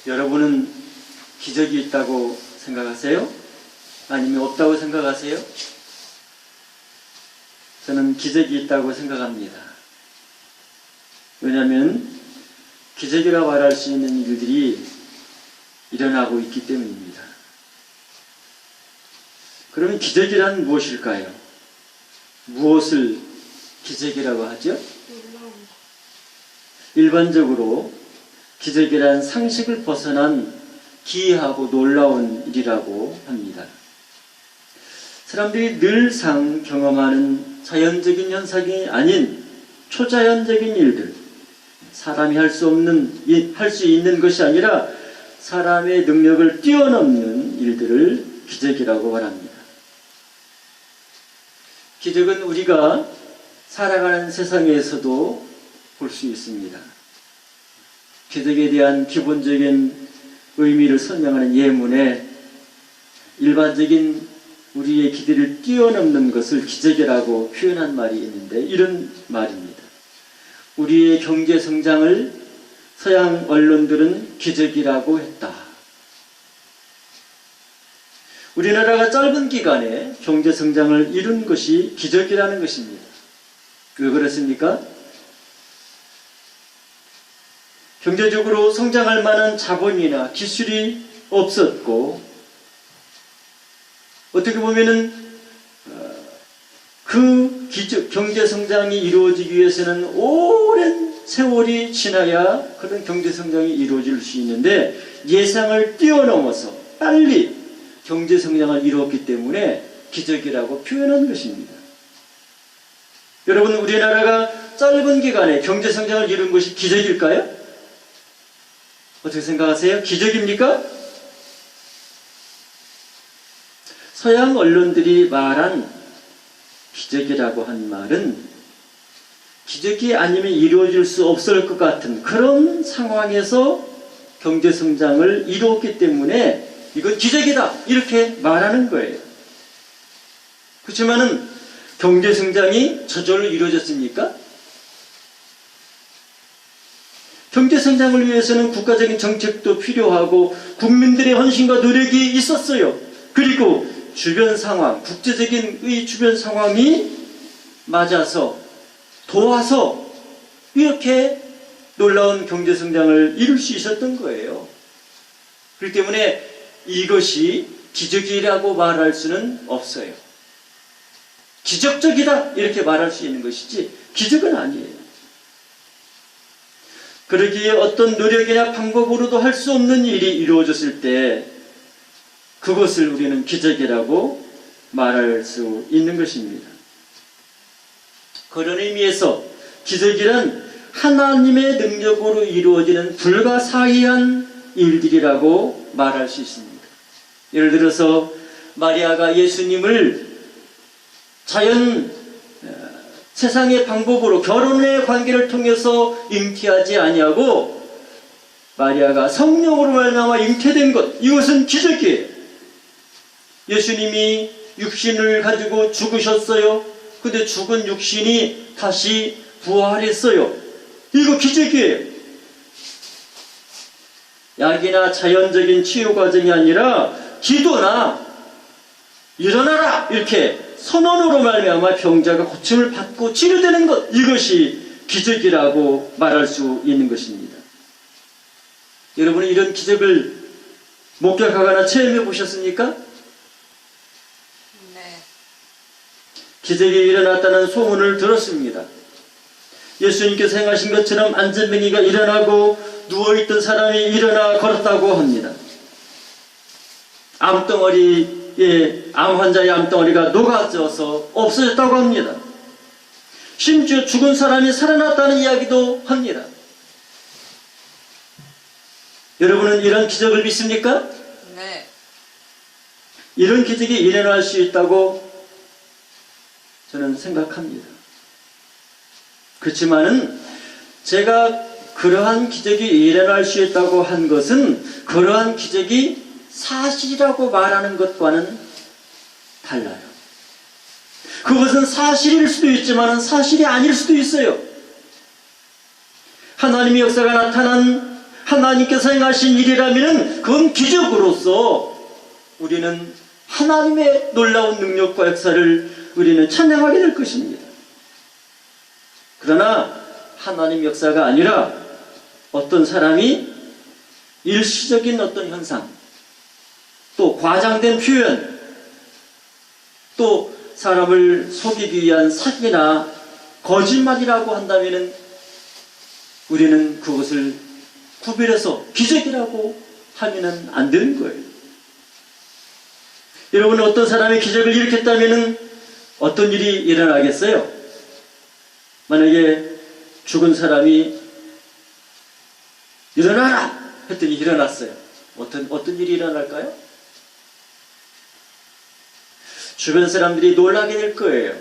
여러분은 기적이 있다고 생각하세요? 아니면 없다고 생각하세요? 저는 기적이 있다고 생각합니다. 왜냐하면 기적이라 말할 수 있는 일들이 일어나고 있기 때문입니다. 그러면 기적이란 무엇일까요? 무엇을 기적이라고 하죠? 일반적으로 기적이란 상식을 벗어난 기이하고 놀라운 일이라고 합니다. 사람들이 늘상 경험하는 자연적인 현상이 아닌 초자연적인 일들, 사람이 할 수 있는 것이 아니라 사람의 능력을 뛰어넘는 일들을 기적이라고 말합니다. 기적은 우리가 살아가는 세상에서도 볼 수 있습니다. 기적에 대한 기본적인 의미를 설명하는 예문에 일반적인 우리의 기대를 뛰어넘는 것을 기적이라고 표현한 말이 있는데 이런 말입니다. 우리의 경제 성장을 서양 언론들은 기적이라고 했다. 우리나라가 짧은 기간에 경제 성장을 이룬 것이 기적이라는 것입니다. 왜 그렇습니까? 경제적으로 성장할 만한 자본이나 기술이 없었고, 어떻게 보면은 그 경제 성장이 이루어지기 위해서는 오랜 세월이 지나야 그런 경제 성장이 이루어질 수 있는데 예상을 뛰어넘어서 빨리 경제 성장을 이루었기 때문에 기적이라고 표현한 것입니다. 여러분, 우리나라가 짧은 기간에 경제 성장을 이룬 것이 기적일까요? 어떻게 생각하세요? 기적입니까? 서양 언론들이 말한 기적이라고 한 말은 기적이 아니면 이루어질 수 없을 것 같은 그런 상황에서 경제 성장을 이루었기 때문에 이건 기적이다 이렇게 말하는 거예요. 그렇지만은 경제 성장이 저절로 이루어졌습니까? 경제 성장을 위해서는 국가적인 정책도 필요하고 국민들의 헌신과 노력이 있었어요. 그리고 주변 상황, 국제적인 주변 상황이 맞아서 도와서 이렇게 놀라운 경제 성장을 이룰 수 있었던 거예요. 그렇기 때문에 이것이 기적이라고 말할 수는 없어요. 기적적이다 이렇게 말할 수 있는 것이지 기적은 아니에요. 그러기에 어떤 노력이나 방법으로도 할 수 없는 일이 이루어졌을 때 그것을 우리는 기적이라고 말할 수 있는 것입니다. 그런 의미에서 기적이란 하나님의 능력으로 이루어지는 불가사의한 일들이라고 말할 수 있습니다. 예를 들어서 마리아가 예수님을 세상의 방법으로 결혼의 관계를 통해서 잉태하지 아니하고 마리아가 성령으로 말미암아 잉태된 것, 이것은 기적이에요. 예수님이 육신을 가지고 죽으셨어요. 근데 죽은 육신이 다시 부활했어요. 이거 기적이에요. 약이나 자연적인 치유 과정이 아니라 기도나 일어나라 이렇게 선언으로 말미암아 병자가 고침을 받고 치료되는 것, 이것이 기적이라고 말할 수 있는 것입니다. 여러분은 이런 기적을 목격하거나 체험해 보셨습니까? 네. 기적이 일어났다는 소문을 들었습니다. 예수님께서 행하신 것처럼 안전뱅이가 일어나고 누워있던 사람이 일어나 걸었다고 합니다. 암 환자의 암덩어리가 녹아져서 없어졌다고 합니다. 심지어 죽은 사람이 살아났다는 이야기도 합니다. 여러분은 이런 기적을 믿습니까? 네. 이런 기적이 일어날 수 있다고 저는 생각합니다. 그렇지만은 제가 그러한 기적이 일어날 수 있다고 한 것은 그러한 기적이 사실이라고 말하는 것과는 달라요. 그것은 사실일 수도 있지만 사실이 아닐 수도 있어요. 하나님의 역사가 나타난 하나님께서 행하신 일이라면 그건 기적으로서 우리는 하나님의 놀라운 능력과 역사를 우리는 찬양하게 될 것입니다. 그러나 하나님 역사가 아니라 어떤 사람이 일시적인 어떤 현상, 또 과장된 표현, 또 사람을 속이기 위한 사기나 거짓말이라고 한다면 우리는 그것을 구별해서 기적이라고 하면 안 되는 거예요. 여러분, 어떤 사람이 기적을 일으켰다면 어떤 일이 일어나겠어요? 만약에 죽은 사람이 일어나라 했더니 일어났어요. 어떤 일이 일어날까요? 주변 사람들이 놀라게 될 거예요.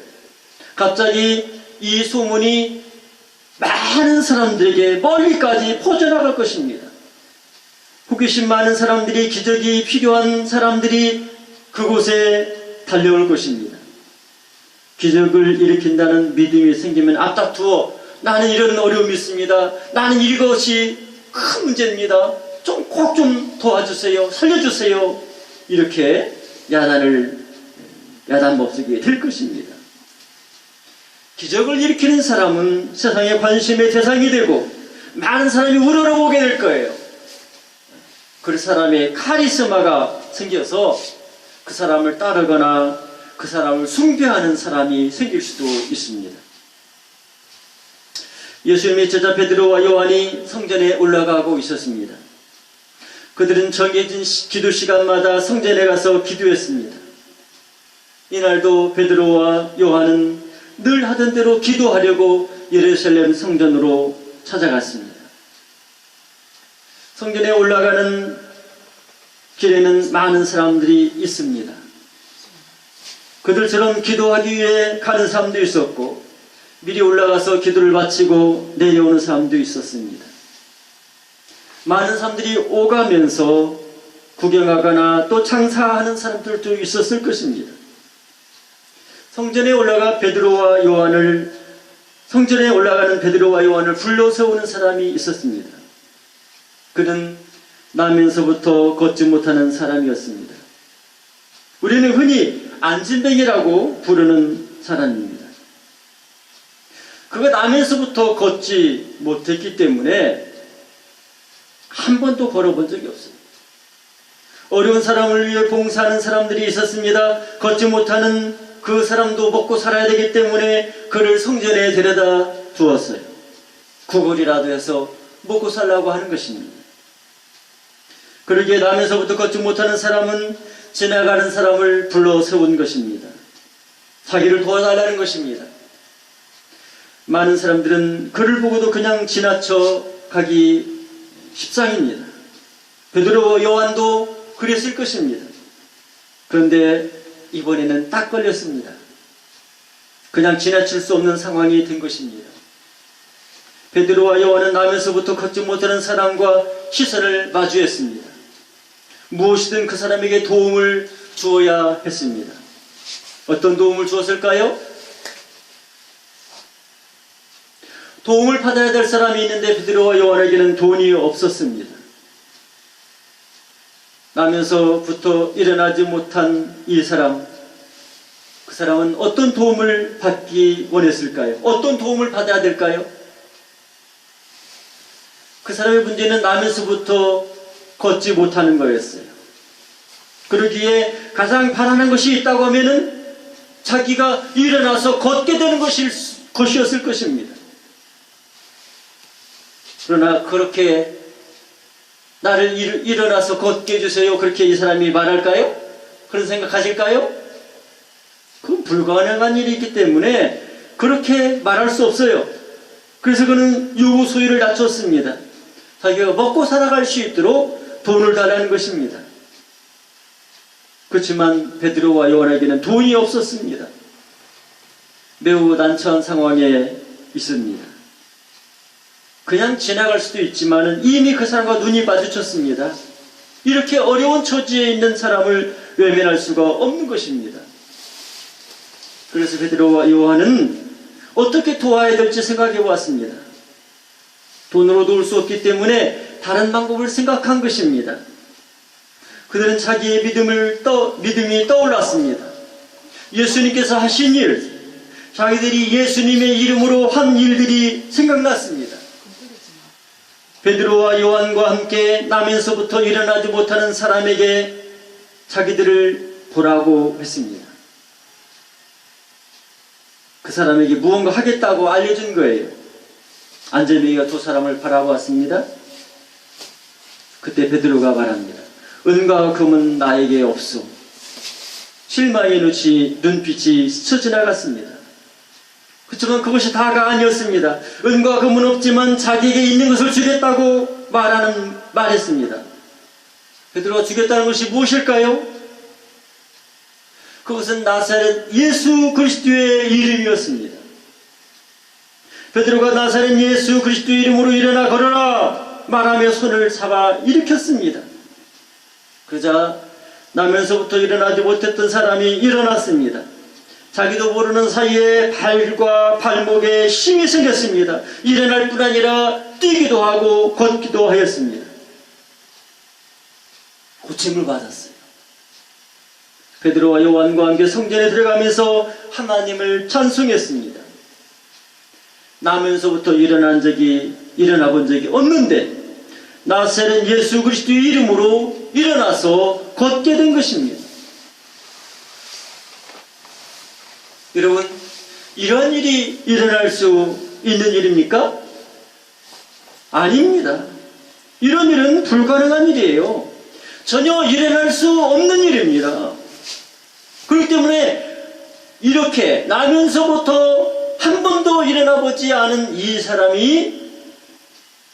갑자기 이 소문이 많은 사람들에게 멀리까지 퍼져나갈 것입니다. 호기심 많은 사람들이, 기적이 필요한 사람들이 그곳에 달려올 것입니다. 기적을 일으킨다는 믿음이 생기면 앞다투어 나는 이런 어려움이 있습니다. 나는 이것이 큰 문제입니다. 꼭 좀 도와주세요. 살려주세요. 이렇게 야단법석이 될 것입니다. 기적을 일으키는 사람은 세상의 관심의 대상이 되고 많은 사람이 우러러보게 될 거예요. 그 사람의 카리스마가 생겨서 그 사람을 따르거나 그 사람을 숭배하는 사람이 생길 수도 있습니다. 예수님의 제자 베드로와 요한이 성전에 올라가고 있었습니다. 그들은 정해진 기도 시간마다 성전에 가서 기도했습니다. 이날도 베드로와 요한은 늘 하던 대로 기도하려고 예루살렘 성전으로 찾아갔습니다. 성전에 올라가는 길에는 많은 사람들이 있습니다. 그들처럼 기도하기 위해 가는 사람도 있었고 미리 올라가서 기도를 마치고 내려오는 사람도 있었습니다. 많은 사람들이 오가면서 구경하거나 또 장사하는 사람들도 있었을 것입니다. 성전에 올라가는 베드로와 요한을 불러 세우는 사람이 있었습니다. 그는 나면서부터 걷지 못하는 사람이었습니다. 우리는 흔히 안진뱅이라고 부르는 사람입니다. 그가 나면서부터 걷지 못했기 때문에 한 번도 걸어본 적이 없어요. 어려운 사람을 위해 봉사하는 사람들이 있었습니다. 걷지 못하는 그 사람도 먹고 살아야 되기 때문에 그를 성전에 데려다 두었어요. 구걸이라도 해서 먹고 살라고 하는 것입니다. 그러기에 나면서부터 걷지 못하는 사람은 지나가는 사람을 불러 세운 것입니다. 자기를 도와달라는 것입니다. 많은 사람들은 그를 보고도 그냥 지나쳐 가기 십상입니다. 베드로와 요한도 그랬을 것입니다. 그런데 이번에는 딱 걸렸습니다. 그냥 지나칠 수 없는 상황이 된 것입니다. 베드로와 요한은 나면서부터 걷지 못하는 사람과 시선을 마주했습니다. 무엇이든 그 사람에게 도움을 주어야 했습니다. 어떤 도움을 주었을까요? 도움을 받아야 될 사람이 있는데 베드로와 요한에게는 돈이 없었습니다. 나면서부터 일어나지 못한 이 사람, 그 사람은 어떤 도움을 받기 원했을까요? 어떤 도움을 받아야 될까요? 그 사람의 문제는 나면서부터 걷지 못하는 거였어요. 그러기에 가장 바라는 것이 있다고 하면은 자기가 일어나서 걷게 되는 것이었을 것입니다. 그러나 그렇게 나를 일어나서 걷게 해주세요, 그렇게 이 사람이 말할까요? 그런 생각하실까요? 그건 불가능한 일이기 때문에 그렇게 말할 수 없어요. 그래서 그는 요구 소유를 낮췄습니다. 자기가 먹고 살아갈 수 있도록 돈을 달라는 것입니다. 그렇지만 베드로와 요한에게는 돈이 없었습니다. 매우 난처한 상황에 있습니다. 그냥 지나갈 수도 있지만 이미 그 사람과 눈이 마주쳤습니다. 이렇게 어려운 처지에 있는 사람을 외면할 수가 없는 것입니다. 그래서 베드로와 요한은 어떻게 도와야 될지 생각해 보았습니다. 돈으로 도울 수 없기 때문에 다른 방법을 생각한 것입니다. 그들은 자기의 믿음이 떠올랐습니다. 예수님께서 하신 일, 자기들이 예수님의 이름으로 한 일들이 생각났습니다. 베드로와 요한과 함께 나면서부터 일어나지 못하는 사람에게 자기들을 보라고 했습니다. 그 사람에게 무언가 하겠다고 알려준 거예요. 안재명이가 두 사람을 바라보았습니다. 그때 베드로가 말합니다. 은과 금은 나에게 없소. 실망의 눈빛이 스쳐 지나갔습니다. 그렇지만 그것이 다가 아니었습니다. 은과 금은 없지만 자기에게 있는 것을 주겠다고 말했습니다. 베드로가 주겠다는 것이 무엇일까요? 그것은 나사렛 예수 그리스도의 이름이었습니다. 베드로가 나사렛 예수 그리스도의 이름으로 일어나 걸어라 말하며 손을 잡아 일으켰습니다. 그러자 나면서부터 일어나지 못했던 사람이 일어났습니다. 자기도 모르는 사이에 발과 발목에 힘이 생겼습니다. 일어날 뿐 아니라 뛰기도 하고 걷기도 하였습니다. 고침을 받았어요. 베드로와 요한과 함께 성전에 들어가면서 하나님을 찬송했습니다. 나면서부터 일어나 본 적이 없는데 나사렛 예수 그리스도의 이름으로 일어나서 걷게 된 것입니다. 여러분, 이런 일이 일어날 수 있는 일입니까? 아닙니다. 이런 일은 불가능한 일이에요. 전혀 일어날 수 없는 일입니다. 그렇기 때문에 이렇게 나면서부터 한 번도 일어나 보지 않은 이 사람이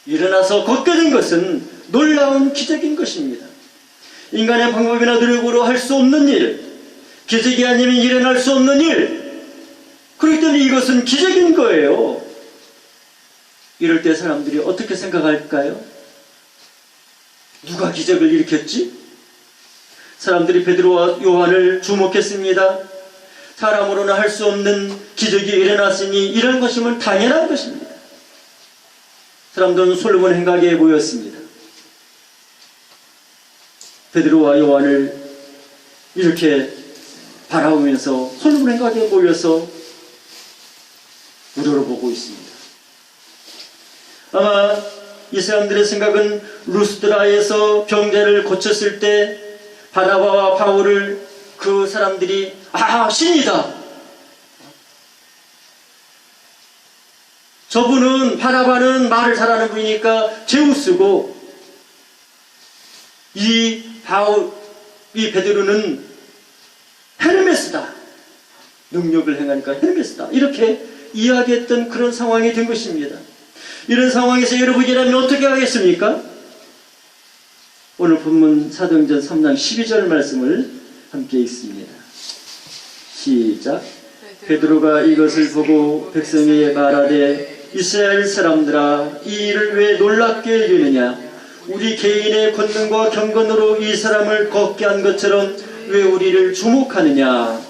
일어나서 걷게 된 것은 놀라운 기적인 것입니다. 인간의 방법이나 노력으로 할 수 없는 일, 기적이 아니면 일어날 수 없는 일, 그렇기 때문에 이것은 기적인 거예요. 이럴 때 사람들이 어떻게 생각할까요? 누가 기적을 일으켰지? 사람들이 베드로와 요한을 주목했습니다. 사람으로는 할 수 없는 기적이 일어났으니 이런 것이면 당연한 것입니다. 사람들은 솔로몬 행각에 모였습니다. 베드로와 요한을 이렇게 바라보면서 솔로몬 행각에 모여서 우러러보고 있습니다. 아마 이 사람들의 생각은 루스드라에서 병자를 고쳤을 때 바나바와 바울을 그 사람들이 신이다. 저분은 바나바는 말을 잘하는 분이니까 제우스고 이 베드로는 헤르메스다. 능력을 행하니까 헤르메스다. 이렇게 이야기했던 그런 상황이 된 것입니다. 이런 상황에서 여러분이라면 어떻게 하겠습니까? 오늘 본문 사도행전 3장 12절 말씀을 함께 읽습니다. 시작. 베드로가 이것을 보고 백성에게 말하되 이스라엘 사람들아, 이 일을 왜 놀랍게 여기느냐? 우리 개인의 권능과 경건으로 이 사람을 걷게 한 것처럼 왜 우리를 주목하느냐?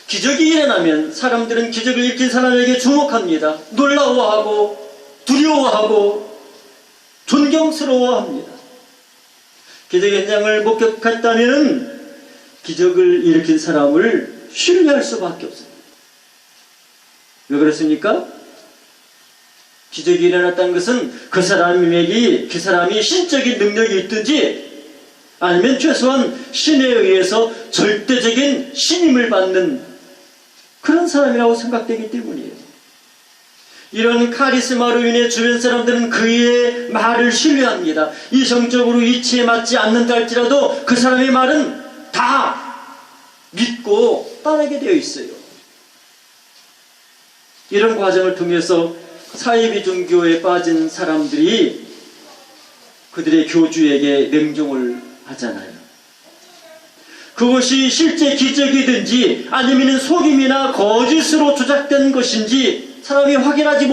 기적이 일어나면 사람들은 기적을 일으킨 사람에게 주목합니다. 놀라워하고 두려워하고 존경스러워합니다. 기적의 현장을 목격했다면 기적을 일으킨 사람을 신뢰할 수밖에 없습니다. 왜 그렇습니까? 기적이 일어났다는 것은 그 사람이 신적인 능력이 있든지 아니면 최소한 신에 의해서 절대적인 신임을 받는 그런 사람이라고 생각되기 때문이에요. 이런 카리스마로 인해 주변 사람들은 그의 말을 신뢰합니다. 이성적으로 이치에 맞지 않는다 할지라도 그 사람의 말은 다 믿고 따르게 되어 있어요. 이런 과정을 통해서 사이비 종교에 빠진 사람들이 그들의 교주에게 명종을 하잖아요. 그것이 실제 기적이든지 아니면 속임이나 거짓으로 조작된 것인지 사람이 확인하지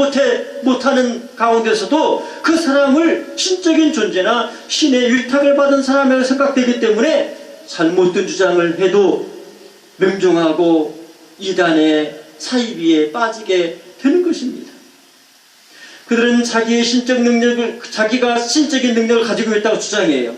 못하는 가운데서도 그 사람을 신적인 존재나 신의 율탁을 받은 사람이라고 생각되기 때문에 잘못된 주장을 해도 명종하고 이단의 사이비에 빠지게 되는 것입니다. 그들은 자기의 신적 능력을, 자기가 신적인 능력을 가지고 있다고 주장해요.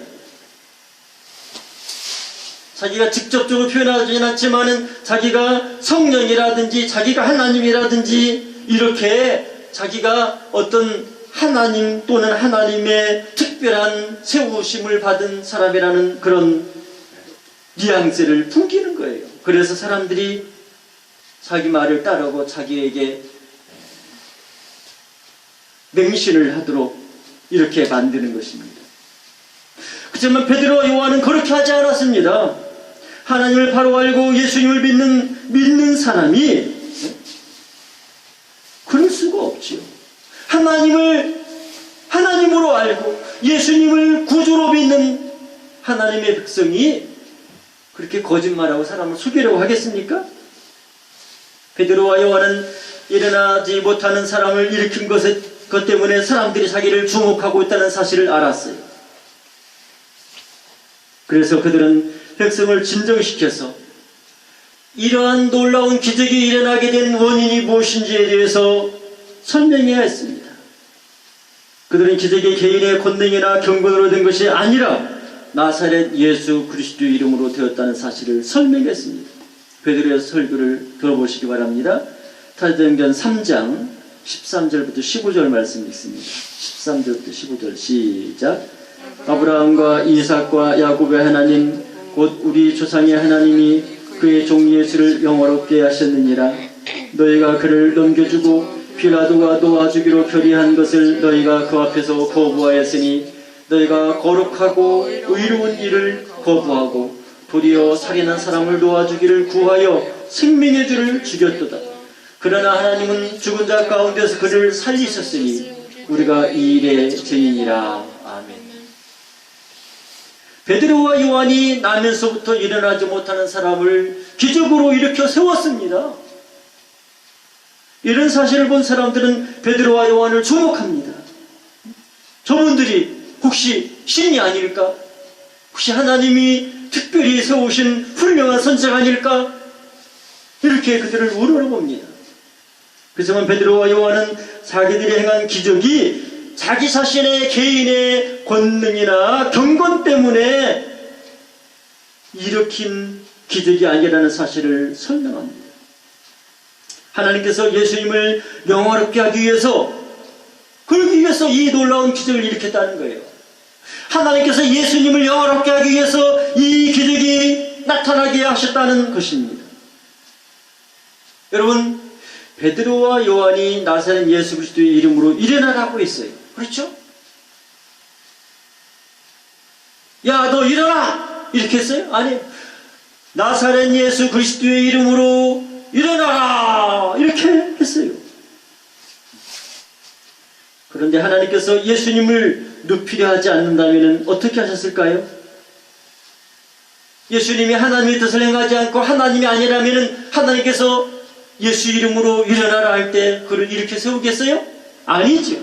자기가 직접적으로 표현하지는 않지만은 자기가 성령이라든지 자기가 하나님이라든지 이렇게 자기가 어떤 하나님 또는 하나님의 특별한 세우심을 받은 사람이라는 그런 뉘앙스를 풍기는 거예요. 그래서 사람들이 자기 말을 따르고 자기에게 맹신을 하도록 이렇게 만드는 것입니다. 그렇지만 베드로와 요한은 그렇게 하지 않았습니다. 하나님을 바로 알고 예수님을 믿는 사람이 그럴 수가 없지요. 하나님을 하나님으로 알고 예수님을 구주로 믿는 하나님의 백성이 그렇게 거짓말하고 사람을 속이려고 하겠습니까? 베드로와 요한은 일어나지 못하는 사람을 일으킨 것 때문에 사람들이 자기를 주목하고 있다는 사실을 알았어요. 그래서 그들은 백성을 진정시켜서 이러한 놀라운 기적이 일어나게 된 원인이 무엇인지에 대해서 설명해야 했습니다. 그들은 기적이 개인의 권능이나 경건으로 된 것이 아니라 나사렛 예수 그리스도의 이름으로 되었다는 사실을 설명했습니다. 베드로의 설교를 들어보시기 바랍니다. 사도행전 3장 13절부터 15절 말씀 읽습니다. 13절부터 15절 시작. 아브라함과 이삭과 야곱의 하나님 곧 우리 조상의 하나님이 그의 종 예수를 영화롭게 하셨느니라. 너희가 그를 넘겨주고 빌라도가 놓아주기로 결의한 것을 너희가 그 앞에서 거부하였으니 너희가 거룩하고 의로운 일을 거부하고 도리어 살인한 사람을 놓아주기를 구하여 생명의 주를 죽였도다. 그러나 하나님은 죽은 자 가운데서 그를 살리셨으니 우리가 이 일의 증인이라. 아멘. 베드로와 요한이 나면서부터 일어나지 못하는 사람을 기적으로 일으켜 세웠습니다. 이런 사실을 본 사람들은 베드로와 요한을 주목합니다. 저분들이 혹시 신이 아닐까? 혹시 하나님이 특별히 세우신 훌륭한 선지자가 아닐까? 이렇게 그들을 우러러봅니다. 그렇지만 베드로와 요한은 자기들이 행한 기적이 자기 자신의 개인의 권능이나 경건 때문에 일으킨 기적이 아니라는 사실을 설명합니다. 하나님께서 예수님을 영화롭게 하기 위해서, 그러기 위해서 이 놀라운 기적을 일으켰다는 거예요. 하나님께서 예수님을 영화롭게 하기 위해서 이 기적이 나타나게 하셨다는 것입니다. 여러분, 베드로와 요한이 나사렛 예수 그리스도의 이름으로 일어나라고 했어요. 그렇죠? 야, 너 일어나! 이렇게 했어요? 아니, 나사렛 예수 그리스도의 이름으로 일어나라! 이렇게 했어요. 그런데 하나님께서 예수님을 높이려 하지 않는다면 어떻게 하셨을까요? 예수님이 하나님의 뜻을 행하지 않고 하나님이 아니라면 하나님께서 예수 이름으로 일어나라 할 때 그를 이렇게 세우겠어요? 아니죠.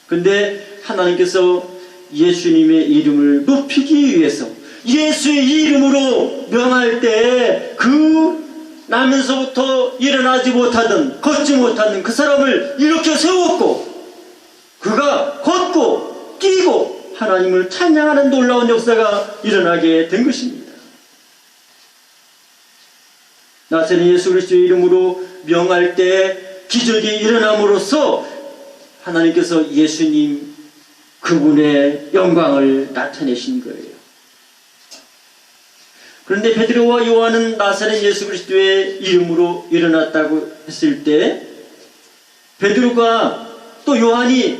근데 하나님께서 예수님의 이름을 높이기 위해서 예수의 이름으로 명할 때 그 나면서부터 일어나지 못하던, 걷지 못하는 그 사람을 이렇게 세웠고 그가 걷고 뛰고 하나님을 찬양하는 놀라운 역사가 일어나게 된 것입니다. 나사렛 예수 그리스도의 이름으로 명할 때 기적이 일어남으로써 하나님께서 예수님 그분의 영광을 나타내신 거예요. 그런데 베드로와 요한은 나사렛 예수 그리스도의 이름으로 일어났다고 했을 때 베드로가 또 요한이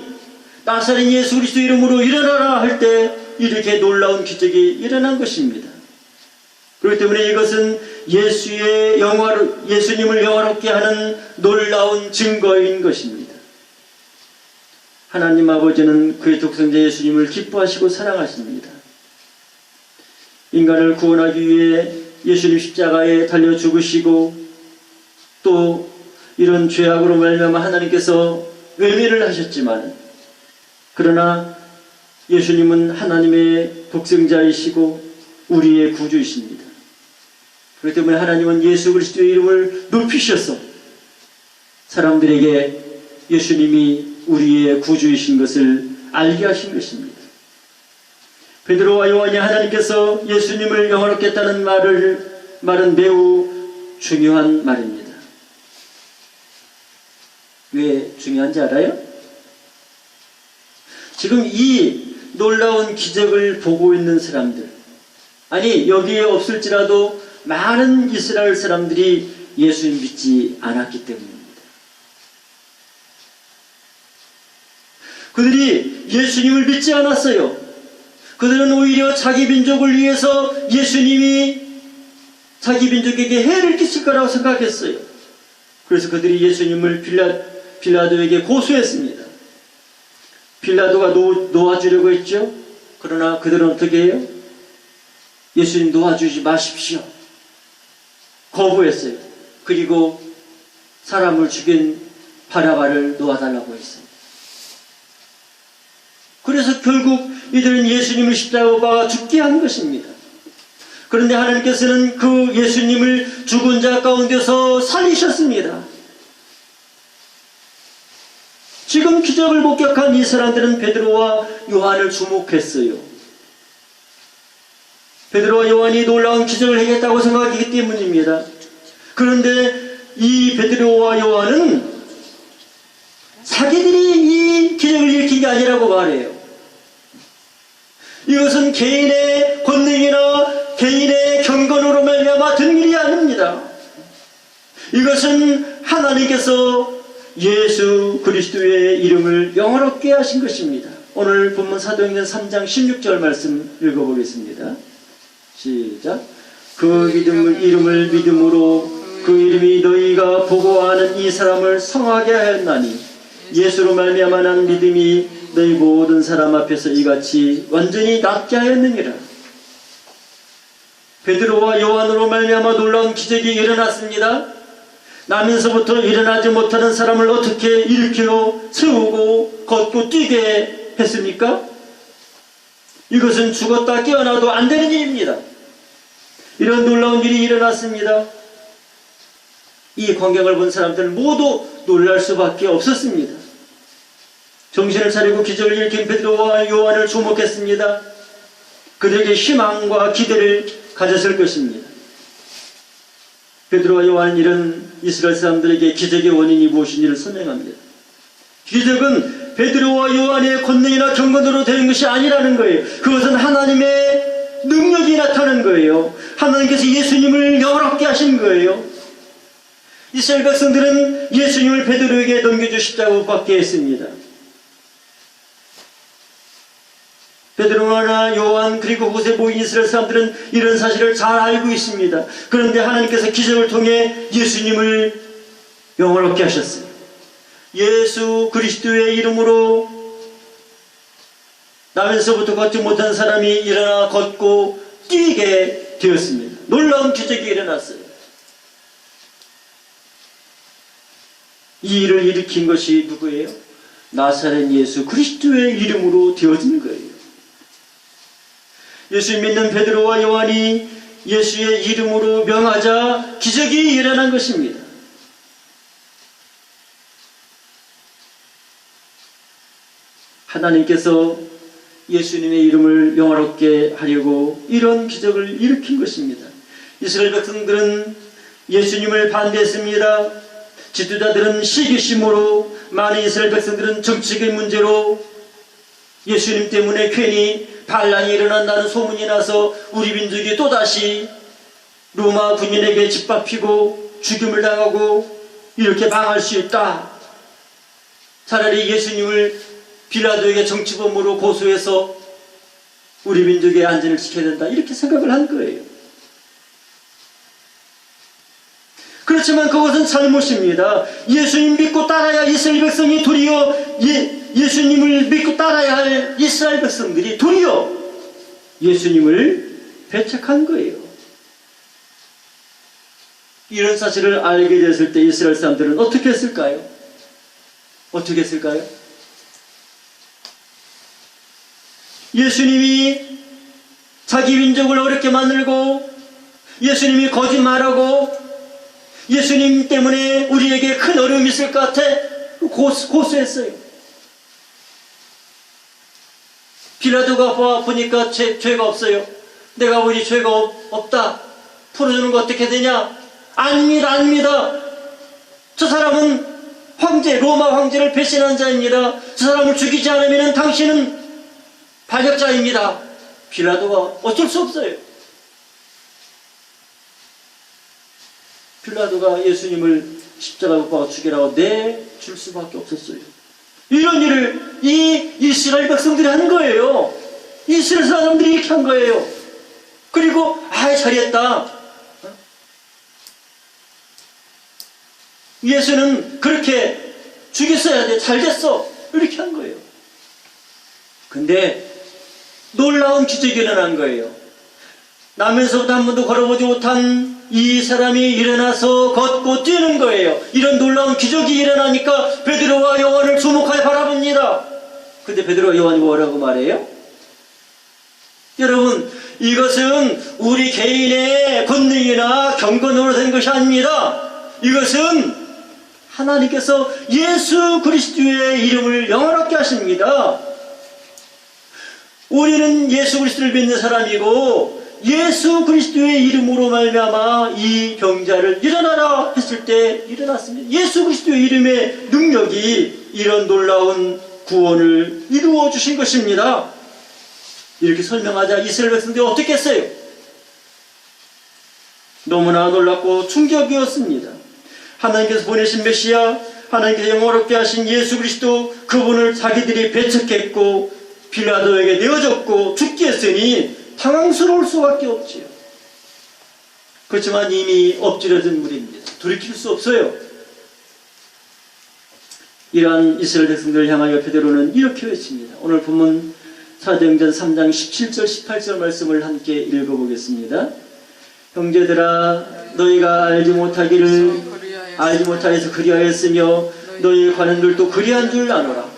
나사렛 예수 그리스도 이름으로 일어나라 할 때 이렇게 놀라운 기적이 일어난 것입니다. 그렇기 때문에 이것은 예수님을 영화롭게 하는 놀라운 증거인 것입니다. 하나님 아버지는 그의 독생자 예수님을 기뻐하시고 사랑하십니다. 인간을 구원하기 위해 예수님 십자가에 달려 죽으시고 또 이런 죄악으로 말미암아 하나님께서 외면을 하셨지만 그러나 예수님은 하나님의 독생자이시고 우리의 구주이십니다. 그렇기 때문에 하나님은 예수 그리스도의 이름을 높이셔서 사람들에게 예수님이 우리의 구주이신 것을 알게 하신 것입니다. 베드로와 요한이 하나님께서 예수님을 영원롭게 했다는 말은 매우 중요한 말입니다. 왜 중요한지 알아요? 지금 이 놀라운 기적을 보고 있는 사람들, 아니 여기에 없을지라도 많은 이스라엘 사람들이 예수님 믿지 않았기 때문입니다. 그들이 예수님을 믿지 않았어요. 그들은 오히려 자기 민족을 위해서 예수님이 자기 민족에게 해를 끼칠 거라고 생각했어요. 그래서 그들이 예수님을 빌라도에게 고소했습니다. 빌라도가 놓아주려고 했죠. 그러나 그들은 어떻게 해요? 예수님 놓아주지 마십시오. 거부했어요. 그리고 사람을 죽인 바라바를 놓아달라고 했어요. 그래서 결국 이들은 예수님을 십자가에 박아 죽게 한 것입니다. 그런데 하나님께서는 그 예수님을 죽은 자 가운데서 살리셨습니다. 지금 기적을 목격한 이 사람들은 베드로와 요한을 주목했어요. 베드로와 요한이 놀라운 기적을 하겠다고 생각하기 때문입니다. 그런데 이 베드로와 요한은 자기들이 이 기적을 일으킨 게 아니라고 말해요. 이것은 개인의 권능이나 개인의 경건으로 말미암아 된 일이 아닙니다. 이것은 하나님께서 예수 그리스도의 이름을 영원롭게 하신 것입니다. 오늘 본문 사도행전 3장 16절 말씀 읽어보겠습니다. 시작. 그 이름을 믿음으로 그 이름이 너희가 보고 아는 이 사람을 성하게 하였나니 예수로 말미암아 난 믿음이 너희 모든 사람 앞에서 이같이 완전히 낫게 하였느니라. 베드로와 요한으로 말미암아 놀라운 기적이 일어났습니다. 나면서부터 일어나지 못하는 사람을 어떻게 일으켜 세우고 걷고 뛰게 했습니까? 이것은 죽었다 깨어나도 안 되는 일입니다. 이런 놀라운 일이 일어났습니다. 이 광경을 본 사람들은 모두 놀랄 수밖에 없었습니다. 정신을 차리고 기적을 일으킨 베드로와 요한을 주목했습니다. 그들에게 희망과 기대를 가졌을 것입니다. 베드로와 요한은 이런 이스라엘 사람들에게 기적의 원인이 무엇인지를 설명합니다. 기적은 베드로와 요한의 권능이나 경건으로 되는 것이 아니라는 거예요. 그것은 하나님의 능력이 나타나는 거예요. 하나님께서 예수님을 영원롭게 하신 거예요. 이스라엘 백성들은 예수님을 베드로에게 넘겨주십자고 받게 했습니다. 베드로나 요한 그리고 그곳에 모인 이스라엘 사람들은 이런 사실을 잘 알고 있습니다. 그런데 하나님께서 기적을 통해 예수님을 영원롭게 하셨어요. 예수 그리스도의 이름으로 나면서부터 걷지 못한 사람이 일어나 걷고 뛰게 되었습니다. 놀라운 기적이 일어났어요. 이 일을 일으킨 것이 누구예요? 나사렛 예수 그리스도의 이름으로 되어진 거예요. 예수 믿는 베드로와 요한이 예수의 이름으로 명하자 기적이 일어난 것입니다. 하나님께서 예수님의 이름을 영화롭게 하려고 이런 기적을 일으킨 것입니다. 이스라엘 백성들은 예수님을 반대했습니다. 지도자들은 시기심으로, 많은 이스라엘 백성들은 정치적인 문제로 예수님 때문에 괜히 반란이 일어난다는 소문이 나서 우리 민족이 또다시 로마 군인에게 짓밟히고 죽임을 당하고 이렇게 망할 수 있다. 차라리 예수님을 빌라도에게 정치범으로 고소해서 우리 민족의 안전을 지켜야 된다. 이렇게 생각을 한 거예요. 그렇지만 그것은 잘못입니다. 예수님 믿고 따라야 이스라엘 백성이 도리어 예수님을 믿고 따라야 할 이스라엘 백성들이 도리어 예수님을 배척한 거예요. 이런 사실을 알게 됐을 때 이스라엘 사람들은 어떻게 했을까요? 어떻게 했을까요? 예수님이 자기 민족을 어렵게 만들고 예수님이 거짓말하고 예수님 때문에 우리에게 큰 어려움이 있을 것 같아 고소했어요. 빌라도가 보니까 죄가 없어요. 내가 보니 죄가 없다. 풀어주는 거 어떻게 되냐? 아닙니다, 아닙니다. 저 사람은 황제, 로마 황제를 배신한 자입니다. 저 사람을 죽이지 않으면 당신은 반역자입니다. 빌라도가 어쩔 수 없어요. 빌라도가 예수님을 십자가에 못 박아 죽이라고 내줄 수밖에 없었어요. 이런 일을 이 이스라엘 백성들이 한 거예요. 이스라엘 사람들이 이렇게 한 거예요. 그리고 잘했다. 예수는 그렇게 죽였어야 돼. 잘 됐어. 이렇게 한 거예요. 근데 놀라운 기적이 일어난 거예요. 나면서부터 한 번도 걸어보지 못한 이 사람이 일어나서 걷고 뛰는 거예요. 이런 놀라운 기적이 일어나니까 베드로와 요한을 주목하여 바라봅니다. 근데 베드로와 요한이 뭐라고 말해요? 여러분, 이것은 우리 개인의 권능이나 경건으로 된 것이 아닙니다. 이것은 하나님께서 예수 그리스도의 이름을 영원하게 하십니다. 우리는 예수 그리스도를 믿는 사람이고 예수 그리스도의 이름으로 말미암아 이 병자를 일어나라 했을 때 일어났습니다. 예수 그리스도의 이름의 능력이 이런 놀라운 구원을 이루어 주신 것입니다. 이렇게 설명하자 이스라엘 백성들이 어떻게 했어요? 너무나 놀랍고 충격이었습니다. 하나님께서 보내신 메시아, 하나님께서 영원롭게 하신 예수 그리스도, 그분을 자기들이 배척했고 빌라도에게 내어줬고 죽게 했으니 당황스러울 수밖에 없지요. 그렇지만 이미 엎질러진 물입니다. 돌이킬 수 없어요. 이러한 이스라엘 백성들을 향하여 베드로는 이렇게 외칩니다. 오늘 본문 사도행전 3장 17절 18절 말씀을 함께 읽어보겠습니다. 형제들아, 너희가 알지 못하여서 그리하였으며 너희 관원들도 그리한 줄 아노라.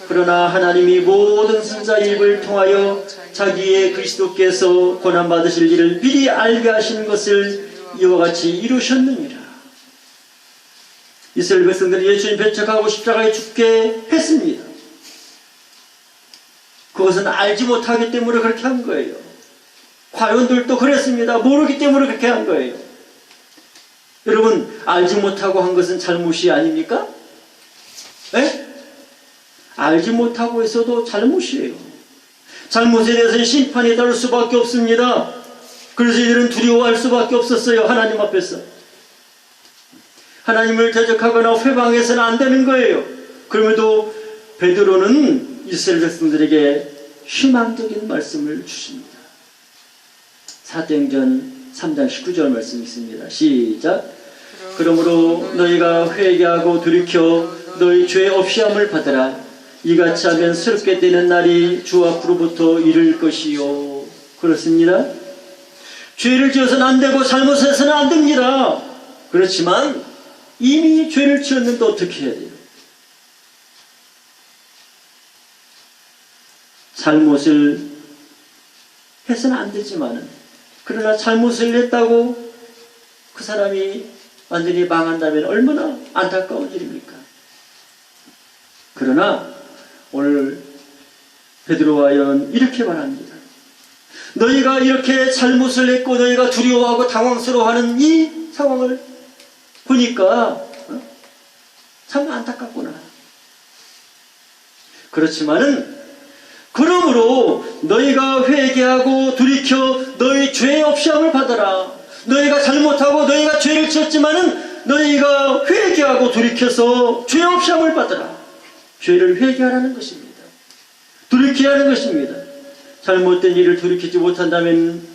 그러나 하나님이 모든 선자의 입을 통하여 자기의 그리스도께서 고난받으실 일을 미리 알게 하시는 것을 이와 같이 이루셨느니라. 이스라엘 백성들은 예수님 배척하고 십자가에 죽게 했습니다. 그것은 알지 못하기 때문에 그렇게 한 거예요. 관원들도 그랬습니다. 모르기 때문에 그렇게 한 거예요. 여러분, 알지 못하고 한 것은 잘못이 아닙니까? 에? 알지 못하고 있어도 잘못이에요. 잘못에 대해서는 심판이 따를 수밖에 없습니다. 그래서 이들은 두려워할 수밖에 없었어요. 하나님 앞에서. 하나님을 대적하거나 회방해서는 안 되는 거예요. 그럼에도 베드로는 이스라엘 백성들에게 희망적인 말씀을 주십니다. 사도행전 3장 19절 말씀이 있습니다. 시작. 그러므로 너희가 회개하고 돌이켜 너희 죄 없이함을 받으라. 이같이 하면 새롭게 되는 날이 주 앞으로부터 이를 것이요. 그렇습니다. 죄를 지어서는 안 되고 잘못해서는 안 됩니다. 그렇지만 이미 죄를 지었는데 어떻게 해야 돼요? 잘못을 해서는 안 되지만은, 그러나 잘못을 했다고 그 사람이 완전히 망한다면 얼마나 안타까운 일입니까? 그러나 오늘 베드로와 요한은 이렇게 말합니다. 너희가 이렇게 잘못을 했고 너희가 두려워하고 당황스러워하는 이 상황을 보니까 참 안타깝구나. 그렇지만은 그러므로 너희가 회개하고 돌이켜 너희 죄 없이함을 받아라. 너희가 잘못하고 너희가 죄를 지었지만은 너희가 회개하고 돌이켜서 죄 없이함을 받아라. 죄를 회개하라는 것입니다. 돌이켜야 하는 것입니다. 잘못된 일을 돌이키지 못한다면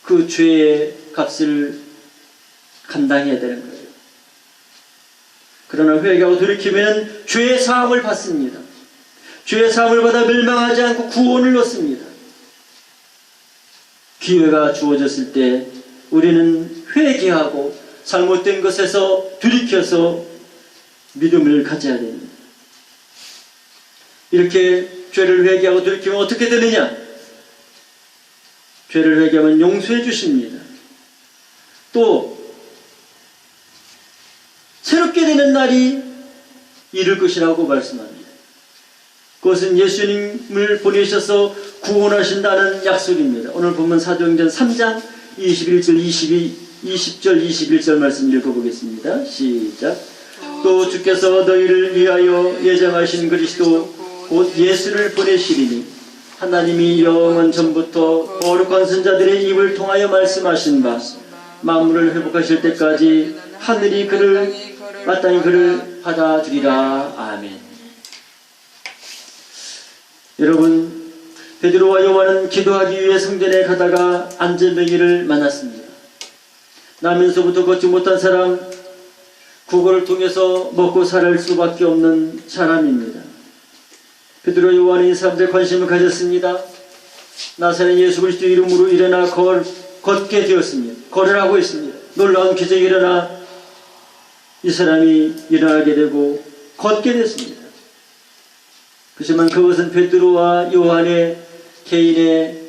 그 죄의 값을 감당해야 되는 거예요. 그러나 회개하고 돌이키면 죄의 사함을 받습니다. 죄의 사함을 받아 멸망하지 않고 구원을 얻습니다. 기회가 주어졌을 때 우리는 회개하고 잘못된 것에서 돌이켜서 믿음을 가져야 됩니다. 이렇게 죄를 회개하고 돌이키면 어떻게 되느냐? 죄를 회개하면 용서해 주십니다. 또 새롭게 되는 날이 이를 것이라고 말씀합니다. 그것은 예수님을 보내셔서 구원하신다는 약속입니다. 오늘 보면 사도행전 3장 21절 20절 21절 말씀 읽어보겠습니다. 시작. 또 주께서 너희를 위하여 예정하신 그리스도 곧 예수를 보내시리니 하나님이 영원 전부터 거룩한 선자들의 입을 통하여 말씀하신 바 만물을 회복하실 때까지 하늘이 그를 마땅히 그를 받아주리라. 아멘. 여러분, 베드로와 요한은 기도하기 위해 성전에 가다가 안전뱅이를 만났습니다. 나면서부터 걷지 못한 사람, 그거를 통해서 먹고 살 수밖에 없는 사람입니다. 베드로 요한은 이 사람들의 관심을 가졌습니다. 나사렛 예수 그리스도 이름으로 일어나 걷게 되었습니다. 걸을 하고 있습니다. 놀라운 기적이 일어나 이 사람이 일어나게 되고 걷게 됐습니다. 그렇지만 그것은 베드로와 요한의 개인의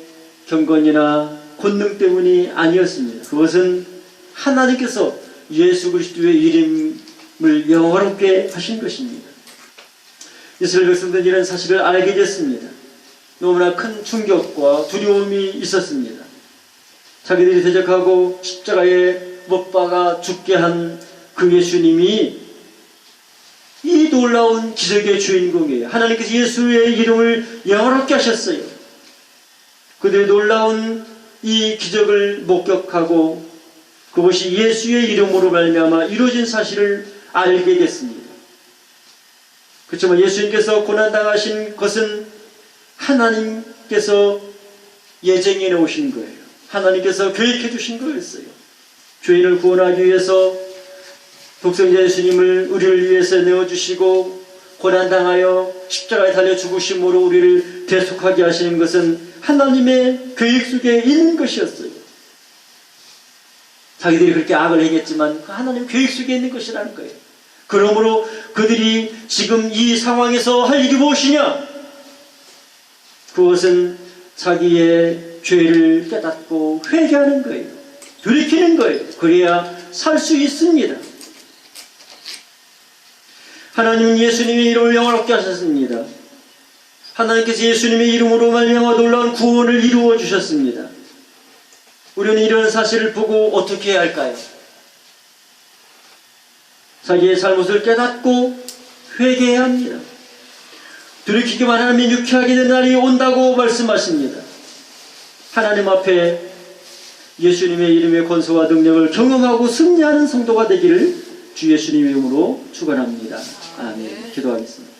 경건이나 권능 때문이 아니었습니다. 그것은 하나님께서 예수 그리스도의 이름을 영화롭게 하신 것입니다. 이스라엘 백성들은 이런 사실을 알게 됐습니다. 너무나 큰 충격과 두려움이 있었습니다. 자기들이 대적하고 십자가에 못 박아 죽게 한 그 예수님이 이 놀라운 기적의 주인공이에요. 하나님께서 예수의 이름을 영화롭게 하셨어요. 그들의 놀라운 이 기적을 목격하고 그것이 예수의 이름으로 말미암아 이루어진 사실을 알게 됐습니다. 그렇지만 예수님께서 고난당하신 것은 하나님께서 예정해 놓으신 거예요. 하나님께서 계획해 주신 거였어요. 죄인을 구원하기 위해서 독생자 예수님을 우리를 위해서 내어주시고 고난당하여 십자가에 달려 죽으심으로 우리를 대속하게 하시는 것은 하나님의 계획 속에 있는 것이었어요. 자기들이 그렇게 악을 행했지만 하나님의 계획 속에 있는 것이라는 거예요. 그러므로 그들이 지금 이 상황에서 할 일이 무엇이냐? 그것은 자기의 죄를 깨닫고 회개하는 거예요. 돌이키는 거예요. 그래야 살 수 있습니다. 하나님은 예수님의 이름을 영화롭게 하셨습니다. 하나님께서 예수님의 이름으로 말미암아 놀라운 구원을 이루어 주셨습니다. 우리는 이런 사실을 보고 어떻게 해야 할까요? 자기의 잘못을 깨닫고 회개해야 합니다. 돌이키기만 하면 유쾌하게 된 날이 온다고 말씀하십니다. 하나님 앞에 예수님의 이름의 권세와 능력을 경험하고 승리하는 성도가 되기를 주 예수님의 이름으로 축원합니다. 아멘. 기도하겠습니다.